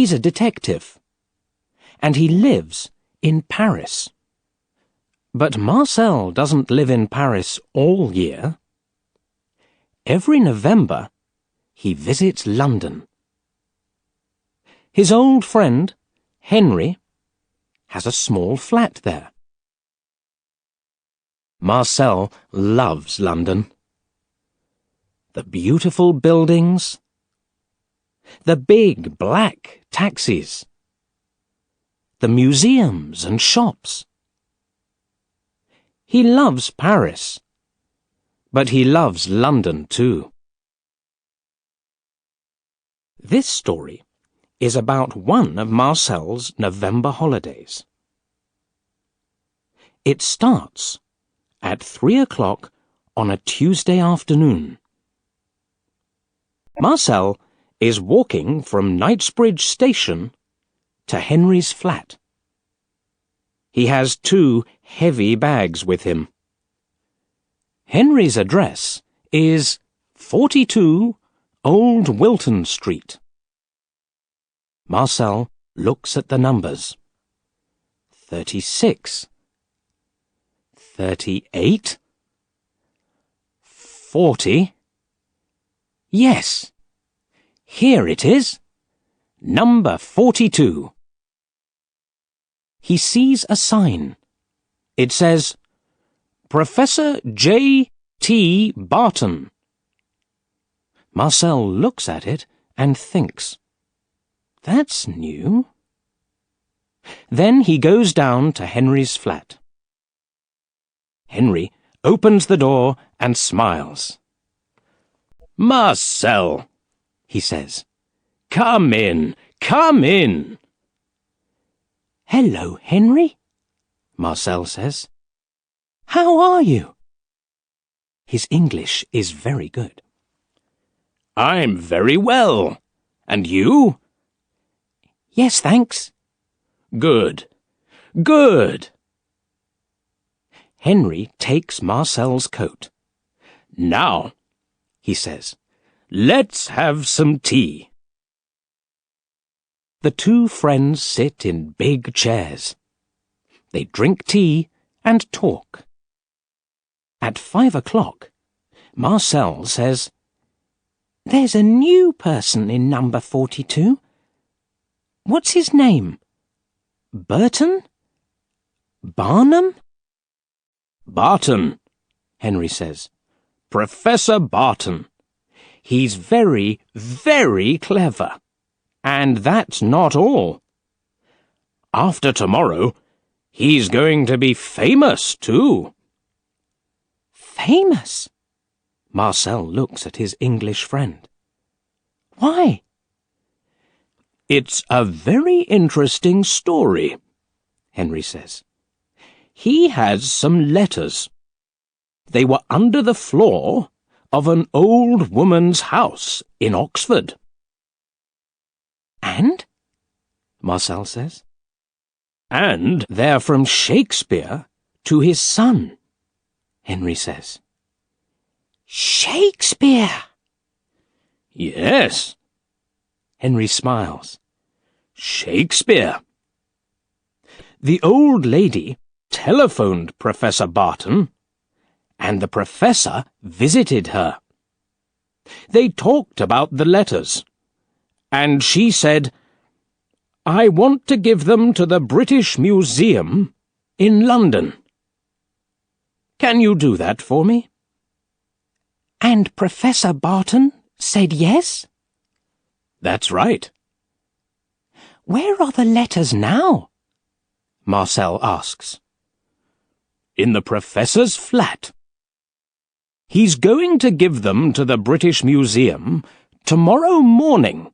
He's a detective. And he lives in Paris. But Marcel doesn't live in Paris all year. Every November, he visits London. His old friend, Henry, has a small flat there. Marcel loves London. The beautiful buildings, the big black taxis, the museums and shops. He loves Paris, but he loves London too. This story is about one of Marcel's November holidays. It starts at 3 o'clock on a Tuesday afternoon. Marcel is walking from Knightsbridge Station to Henry's flat. He has 2 heavy bags with him. Henry's address is 42 Old Wilton Street. Marcel looks at the numbers. 36, 38, 40. Yes, here it is. Number 42. He sees a sign. It says, Professor J. T. Barton. Marcel looks at it and thinks, that's new. Then he goes down to Henry's flat. Henry opens the door and smiles. Marcel, he says, come in, come in. Hello, Henry, Marcel says. How are you? His English is very good. I'm very well. And you? Yes, thanks. Good. Good. Henry takes Marcel's coat. Now, he says, let's have some tea. The 2 friends sit in big chairs. They drink tea and talk. At 5 o'clock, Marcel says, There's a new person in number 42. What's his name? Burton? Barnum? Barton, Henry says. Professor Barton. He's very, very clever. And that's not all. After tomorrow, he's going to be famous, too. Famous? Marcel looks at his English friend. Why? It's a very interesting story, Henry says. He has some letters. They were under the floor of an old woman's house in Oxford. And? Marcel says. And they're from Shakespeare to his son, Henry says. Shakespeare! Yes. Henry smiles. Shakespeare. The old lady telephoned Professor Barton, and the professor visited her. They talked about the letters, and she said, I want to give them to the British Museum in London. Can you do that for me? And Professor Barton said yes? That's right. Where are the letters now? Marcel asks. In the professor's flat. He's going to give them to the British Museum tomorrow morning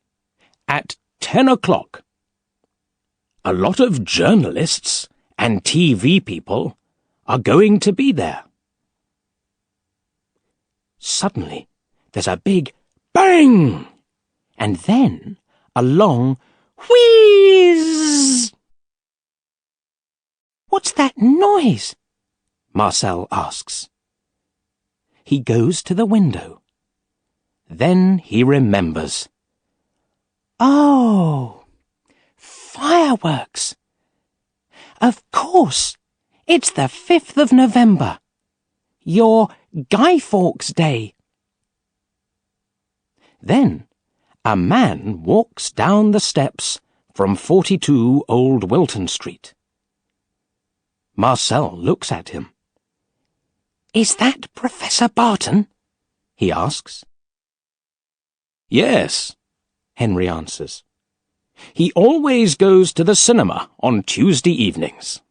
at 10 o'clock. A lot of journalists and TV people are going to be there. Suddenly, there's a big bang, and then a long wheeze. What's that noise? Marcel asks. He goes to the window. Then he remembers. Oh, Fireworks! Of course! It's the 5th of November. Your Guy Fawkes Day. Then a man walks down the steps from 42 Old Wilton Street. Marcel looks at him. "Is that Professor Barton?" he asks. "Yes," Henry answers. "He always goes to the cinema on Tuesday evenings."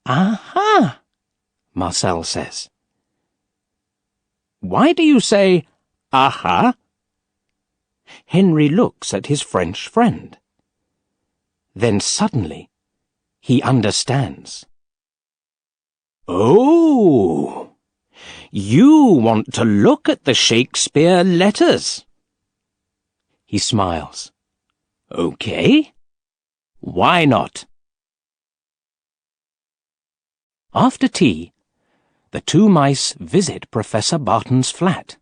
"Aha," Marcel says. "Why do you say, aha?" Henry looks at his French friend. Then suddenly he understands. "Oh, you want to look at the Shakespeare letters." He smiles. "Okay, why not?" After tea, the two mice visit Professor Barton's flat.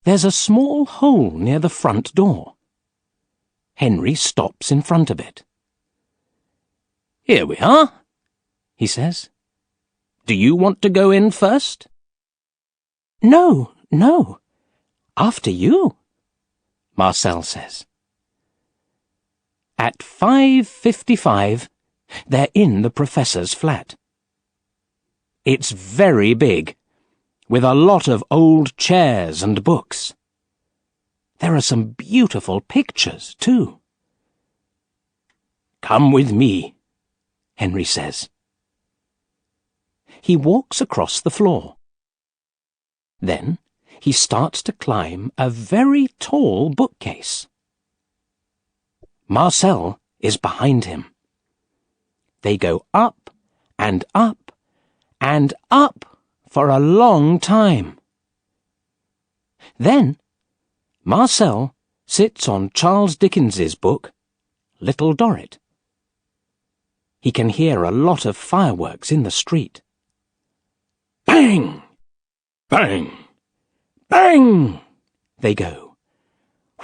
There's a small hole near the front door. Henry stops in front of it. "Here we are," he says. "Do you want to go in first?" No, after you," Marcel says. At 5:55, they're in the professor's flat. It's very big, with a lot of old chairs and books. There are some beautiful pictures, too. "Come with me," Henry says. He walks across the floor. Then he starts to climb a very tall bookcase. Marcel is behind him. They go up and up and up for a long time. Then Marcel sits on Charles Dickens's book, Little Dorrit. He can hear a lot of fireworks in the street. Bang! Bang! Bang! They go.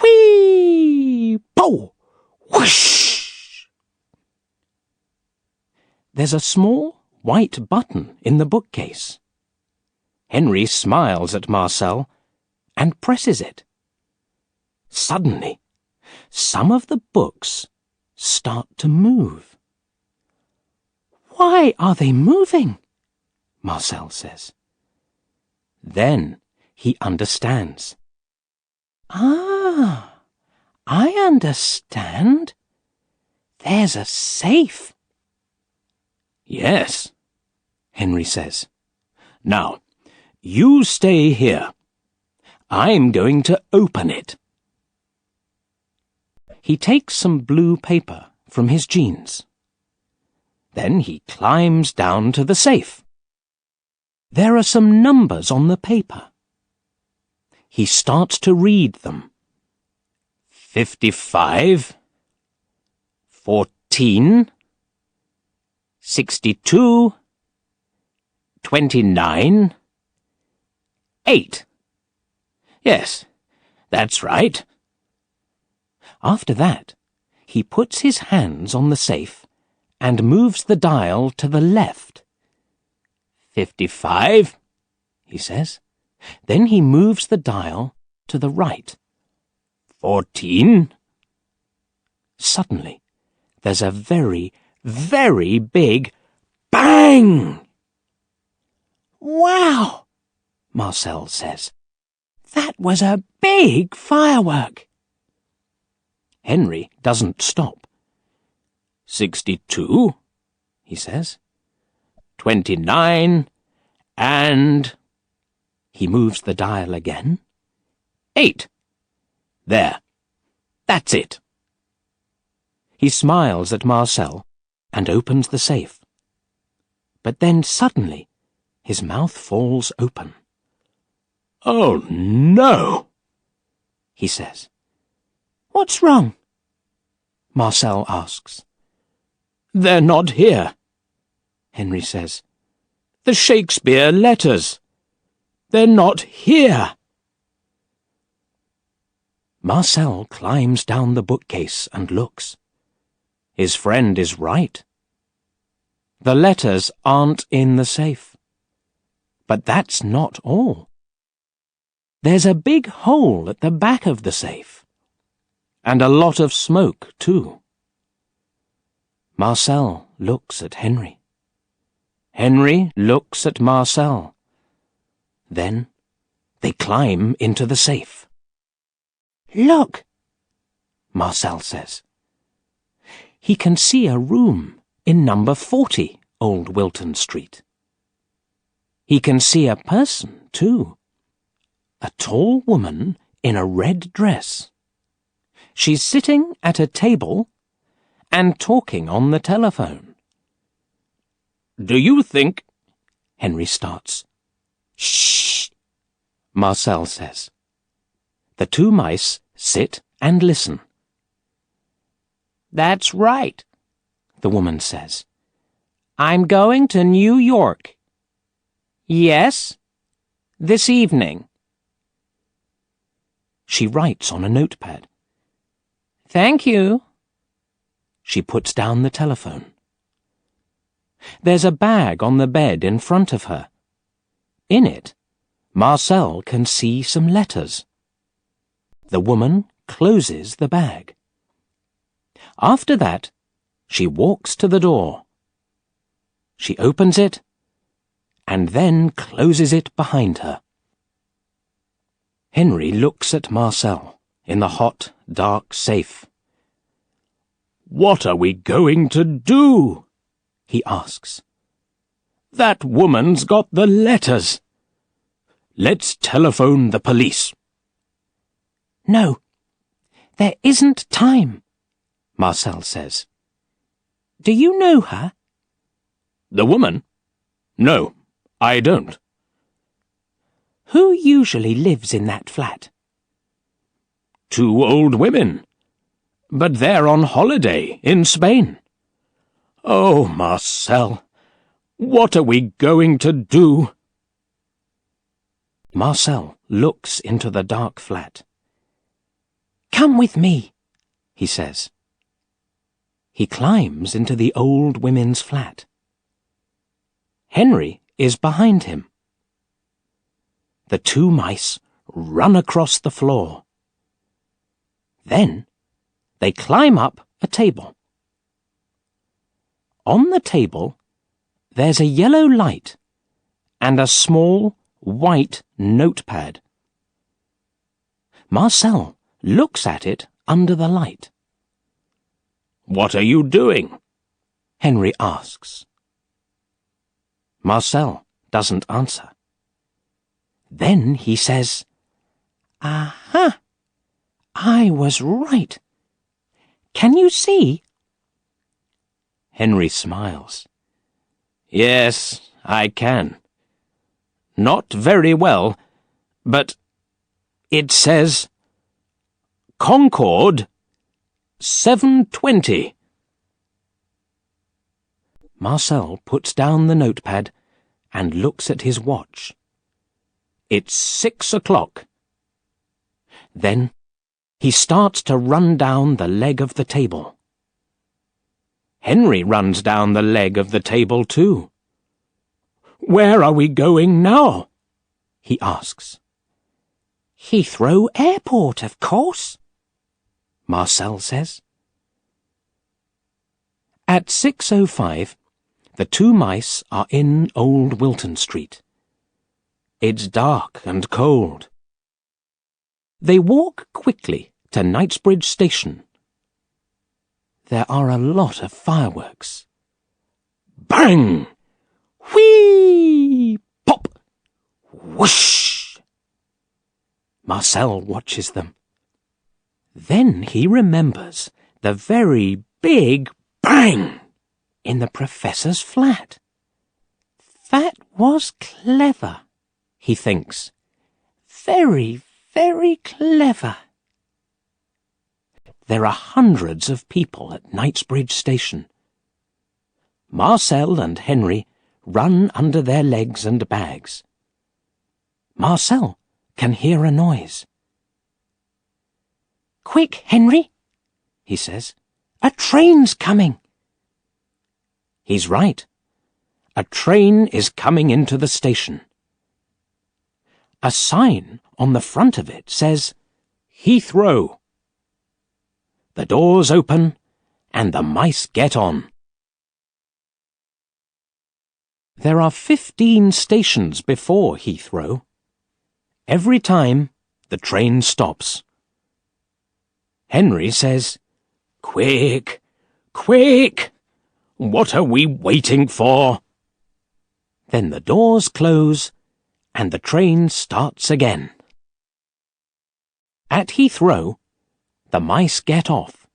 Whee! Pow! Whoosh! There's a small white button in the bookcase. Henry smiles at Marcel and presses it. Suddenly, some of the books start to move. "Why are they moving?" Marcel says. Then he understands. "Ah, I understand. There's a safe." "Yes," Henry says. "Now, you stay here. I'm going to open it." He takes some blue paper from his jeans. Then he climbs down to the safe. There are some numbers on the paper. He starts to read them. 55, 14, 62, 29, 8. Yes, that's right. After that, he puts his hands on the safe and moves the dial to the left. 55, he says. Then he moves the dial to the right. 14. Suddenly, there's a very, very big bang! "Wow!" Marcel says. "That was a big firework." Henry doesn't stop. 62, he says. 29, and... He moves the dial again. 8. There. That's it. He smiles at Marcel and opens the safe. But then suddenly his mouth falls open. "Oh, no!" he says. "What's wrong?" Marcel asks. "They're not here," Henry says. "The Shakespeare letters. They're not here." Marcel climbs down the bookcase and looks. His friend is right. The letters aren't in the safe. But that's not all. There's a big hole at the back of the safe. And a lot of smoke, too. Marcel looks at Henry. Henry looks at Marcel. Then they climb into the safe. "Look," Marcel says. He can see a room in number 40 Old Wilton Street. He can see a person, too. A tall woman in a red dress. She's sitting at a table and talking on the telephone. "Do you think—" Henry starts. "Shh," Marcel says. The two mice sit and listen. "That's right," the woman says. "I'm going to New York." "Yes, this evening." She writes on a notepad. "Thank you." She puts down the telephone. There's a bag on the bed in front of her. In it, Marcel can see some letters. The woman closes the bag. After that, she walks to the door. She opens it and then closes it behind her. Henry looks at Marcel in the hot, dark safe. "What are we going to do?" he asks. "That woman's got the letters. Let's telephone the police." "No, there isn't time," Marcel says. "Do you know her?" "The woman? No, I don't." "Who usually lives in that flat?" "Two old women. But they're on holiday in Spain." "Oh, Marcel, what are we going to do?" Marcel looks into the dark flat. "Come with me," he says. He climbs into the old women's flat. Henry is behind him. The two mice run across the floor. Then they climb up a table. On the table, there's a yellow light and a small white notepad. Marcel looks at it under the light. "What are you doing?" Henry asks. Marcel doesn't answer. Then he says, "Aha! I was right. Can you see?" Henry smiles. "Yes, I can. Not very well, but it says Concord 7:20. Marcel puts down the notepad and looks at his watch. It's 6 o'clock. Then he starts to run down the leg of the table. Henry runs down the leg of the table too. "Where are we going now?" he asks. "Heathrow Airport, of course," Marcel says. At 6:05, the two mice are in Old Wilton Street. It's dark and cold. They walk quickly to Knightsbridge Station. There are a lot of fireworks. Bang! Whee! Pop! Whoosh! Marcel watches them. Then he remembers the very big bang in the professor's flat. That was clever, he thinks. Very, very clever. There are hundreds of people at Knightsbridge Station. Marcel and Henry run under their legs and bags. Marcel can hear a noise. Quick, Henry, he says. A train's coming. He's right. A train is coming into the station. A sign on the front of it says, Heathrow. The doors open, and the mice get on. There are 15 stations before Heathrow. Every time, the train stops. Henry says, Quick, quick! What are we waiting for? Then the doors close, and the train starts again. At Heathrow, the mice get off.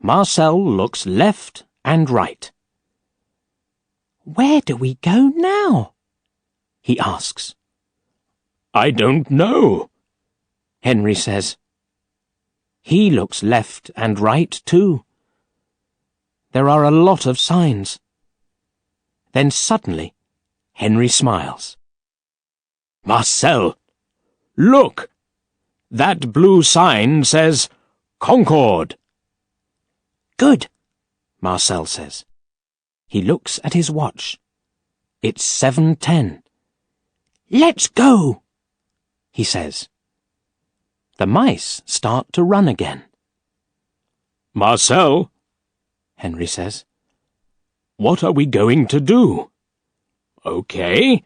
Marcel looks left and right. Where do we go now? He asks. I don't know, Henry says. He looks left and right too. There are a lot of signs. Then suddenly, Henry smiles. Marcel, look! That blue sign says Concord. Good, Marcel says. He looks at his watch. It's 7:10. Let's go, he says. The mice start to run again. Marcel, Henry says, what are we going to do? Okay,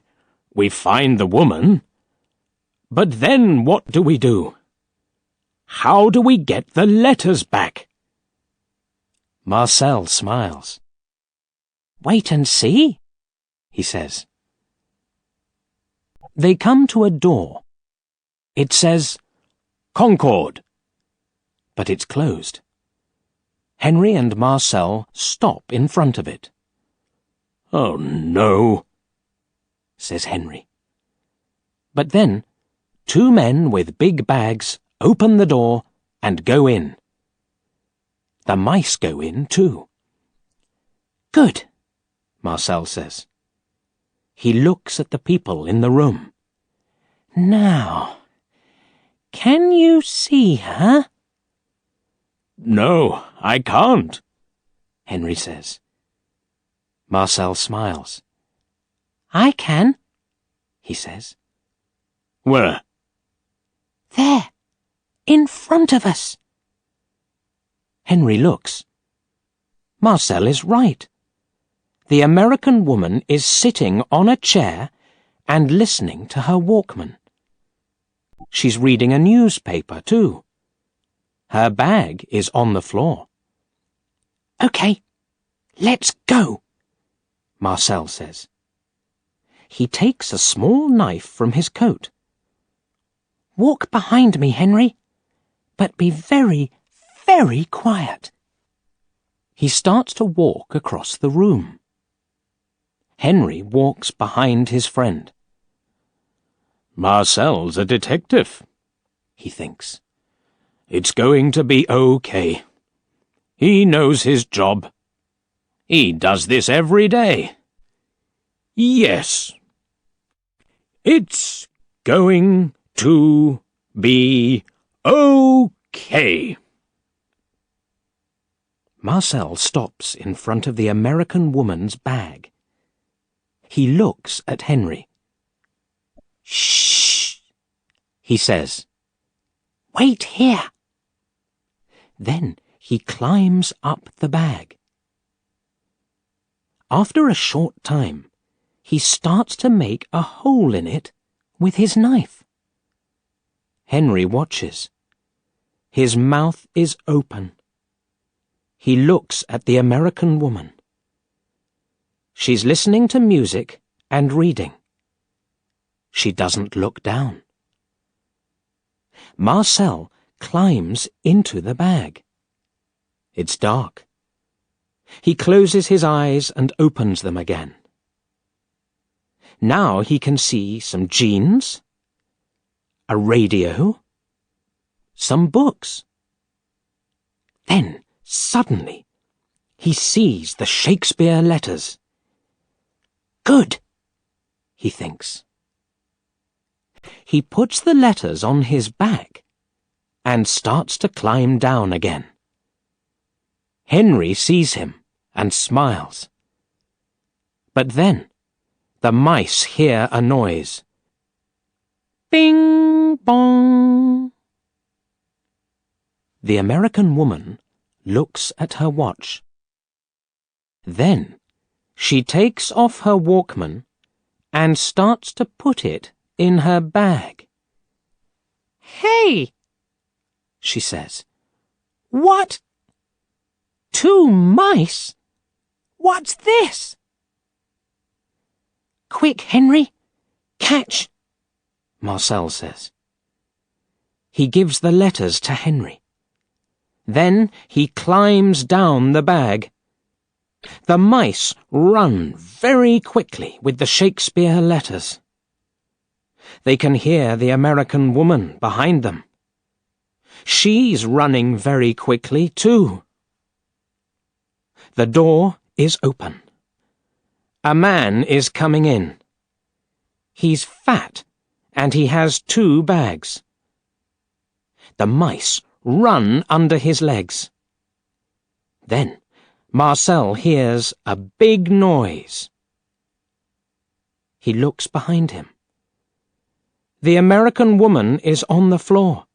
we find the woman. But then what do we do? How do we get the letters back? Marcel smiles. Wait and see, he says. They come to a door. It says, Concord. But it's closed. Henry and Marcel stop in front of it. Oh, no, says Henry. But then, 2 men with big bags open the door and go in. The mice go in too. Good, Marcel says. He looks at the people in the room. Now, can you see her? No, I can't, Henry says. Marcel smiles. I can, he says. Where? There, in front of us. Henry looks. Marcel is right. The American woman is sitting on a chair and listening to her Walkman. She's reading a newspaper, too. Her bag is on the floor. Okay, let's go, Marcel says. He takes a small knife from his coat. Walk behind me, Henry, but be very, very quiet. He starts to walk across the room. Henry walks behind his friend. Marcel's a detective, he thinks. It's going to be okay. He knows his job. He does this every day. Yes. It's going to be okay. Marcel stops in front of the American woman's bag. He looks at Henry. Shh, he says. Wait here. Then he climbs up the bag. After a short time, he starts to make a hole in it with his knife. Henry watches. His mouth is open. He looks at the American woman. She's listening to music and reading. She doesn't look down. Marcel climbs into the bag. It's dark. He closes his eyes and opens them again. Now he can see some jeans, a radio, some books. Then, suddenly, he sees the Shakespeare letters. Good, he thinks. He puts the letters on his back. and starts to climb down again. Henry sees him and smiles. But then the mice hear a noise. Bing bong! The American woman looks at her watch. Then she takes off her Walkman and starts to put it in her bag. "Hey," she says. "What? 2 mice? What's this?" "Quick, Henry, catch," Marcel says. He gives the letters to Henry. Then he climbs down the bag. The mice run very quickly with the Shakespeare letters. They can hear the American woman behind them. She's running very quickly too. The door is open. A man is coming in. He's fat and he has 2 bags. The mice run under his legs. Then Marcel hears a big noise. He looks behind him. The American woman is on the floor,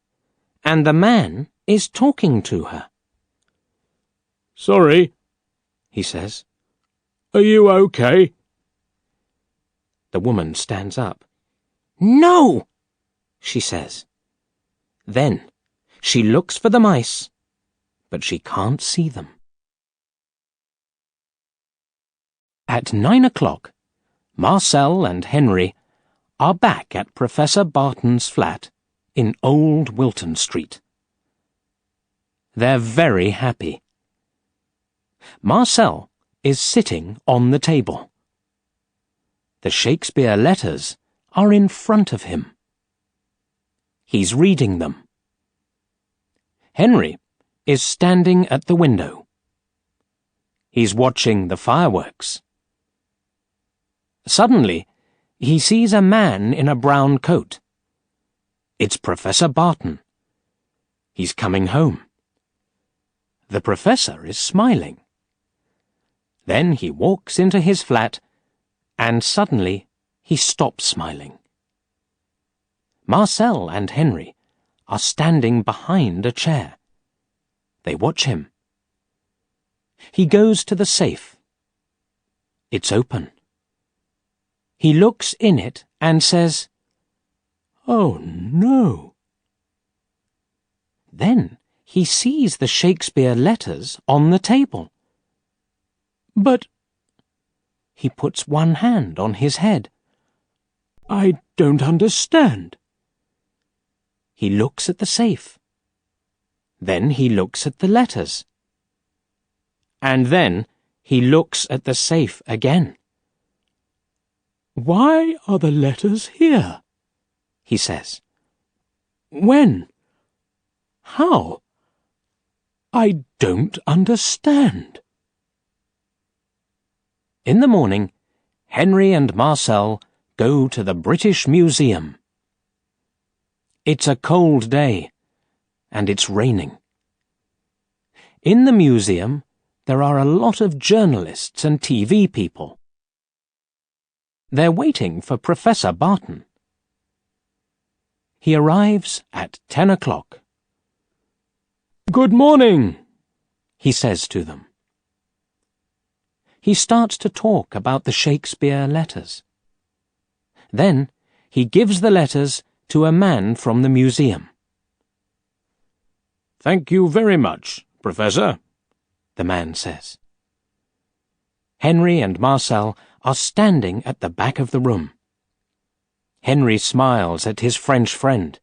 and the man is talking to her. "Sorry," he says. "Are you okay?" The woman stands up. "No," she says. Then she looks for the mice, but she can't see them. At 9 o'clock, Marcel and Henry are back at Professor Barton's flat in Old Wilton Street. They're very happy. Marcel is sitting on the table. The Shakespeare letters are in front of him. He's reading them. Henry is standing at the window. He's watching the fireworks. Suddenly, he sees a man in a brown coat. It's Professor Barton. He's coming home. The professor is smiling. Then he walks into his flat, and suddenly he stops smiling. Marcel and Henry are standing behind a chair. They watch him. He goes to the safe. It's open. He looks in it and says, "Oh, no." Then he sees the Shakespeare letters on the table. But he puts one hand on his head. "I don't understand." He looks at the safe. Then he looks at the letters. And then he looks at the safe again. "Why are the letters here?" he says. "When? How? I don't understand." In the morning, Henry and Marcel go to the British Museum. It's a cold day, and it's raining. In the museum, there are a lot of journalists and TV people. They're waiting for Professor Barton. He arrives at 10 o'clock. "Good morning," he says to them. He starts to talk about the Shakespeare letters. Then he gives the letters to a man from the museum. "Thank you very much, Professor," the man says. Henry and Marcel are standing at the back of the room. Henry smiles at his French friend.